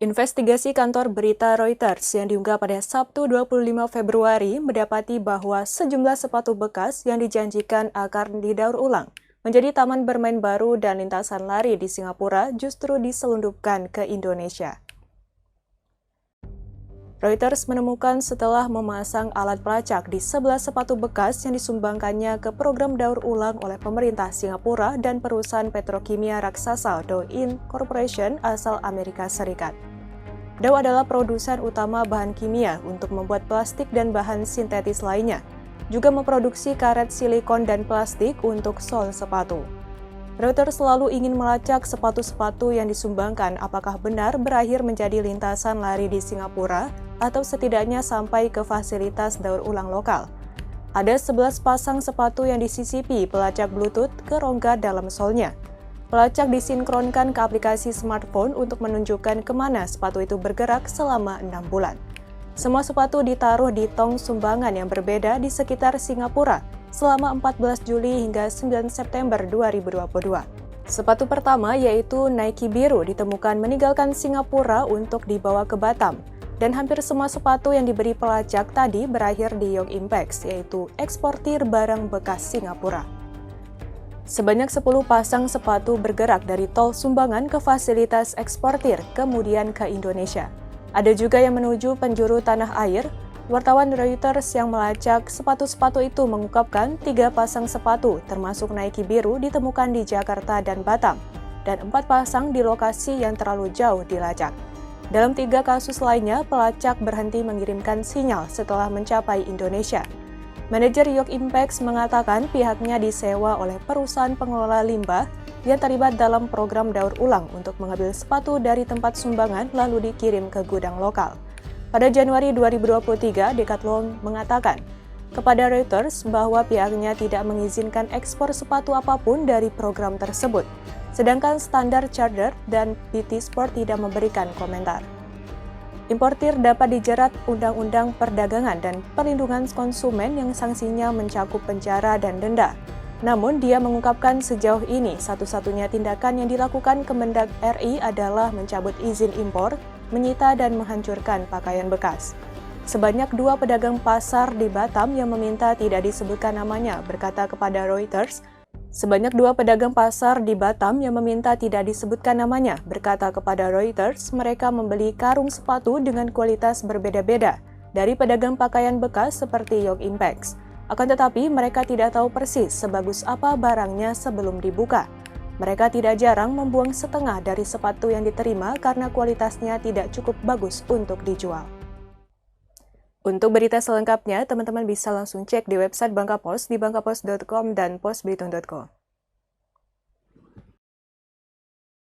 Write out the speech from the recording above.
Investigasi kantor berita Reuters yang diunggah pada Sabtu 25 Februari mendapati bahwa sejumlah sepatu bekas yang dijanjikan akan didaur ulang menjadi taman bermain baru dan lintasan lari di Singapura justru diselundupkan ke Indonesia. Reuters menemukan setelah memasang alat pelacak di 11 sepatu bekas yang disumbangkannya ke program daur ulang oleh pemerintah Singapura dan perusahaan petrokimia raksasa Dow Corporation asal Amerika Serikat. Dow adalah produsen utama bahan kimia untuk membuat plastik dan bahan sintetis lainnya, juga memproduksi karet silikon dan plastik untuk sol sepatu. Reuters selalu ingin melacak sepatu-sepatu yang disumbangkan apakah benar berakhir menjadi lintasan lari di Singapura atau setidaknya sampai ke fasilitas daur ulang lokal. Ada 11 pasang sepatu yang disisipi pelacak Bluetooth ke rongga dalam solnya. Pelacak disinkronkan ke aplikasi smartphone untuk menunjukkan kemana sepatu itu bergerak selama 6 bulan. Semua sepatu ditaruh di tong sumbangan yang berbeda di sekitar Singapura selama 14 Juli hingga 9 September 2022. Sepatu pertama yaitu Nike biru ditemukan meninggalkan Singapura untuk dibawa ke Batam. Dan hampir semua sepatu yang diberi pelacak tadi berakhir di Young Impex, yaitu eksportir barang bekas Singapura. Sebanyak 10 pasang sepatu bergerak dari tol Sumbangan ke fasilitas eksportir, kemudian ke Indonesia. Ada juga yang menuju penjuru tanah air. Wartawan Reuters yang melacak sepatu-sepatu itu mengungkapkan 3 pasang sepatu, termasuk Nike biru, ditemukan di Jakarta dan Batam, dan 4 pasang di lokasi yang terlalu jauh dilacak. Dalam 3 kasus lainnya, pelacak berhenti mengirimkan sinyal setelah mencapai Indonesia. Manajer Young Impex mengatakan pihaknya disewa oleh perusahaan pengelola limbah yang terlibat dalam program daur ulang untuk mengambil sepatu dari tempat sumbangan lalu dikirim ke gudang lokal. Pada Januari 2023, Decathlon mengatakan kepada Reuters bahwa pihaknya tidak mengizinkan ekspor sepatu apapun dari program tersebut. Sedangkan Standard Chartered dan PT Sport tidak memberikan komentar. Importir dapat dijerat Undang-Undang Perdagangan dan Perlindungan Konsumen yang sanksinya mencakup penjara dan denda. Namun, dia mengungkapkan sejauh ini satu-satunya tindakan yang dilakukan Kemendag RI adalah mencabut izin impor, menyita dan menghancurkan pakaian bekas. Sebanyak 2 pedagang pasar di Batam yang meminta tidak disebutkan namanya berkata kepada Reuters, mereka membeli karung sepatu dengan kualitas berbeda-beda dari pedagang pakaian bekas seperti Young Impex. Akan tetapi mereka tidak tahu persis sebagus apa barangnya sebelum dibuka. Mereka tidak jarang membuang setengah dari sepatu yang diterima karena kualitasnya tidak cukup bagus untuk dijual. Untuk berita selengkapnya, teman-teman bisa langsung cek di website Bangka Post di bangkapost.com dan postbelitung.co.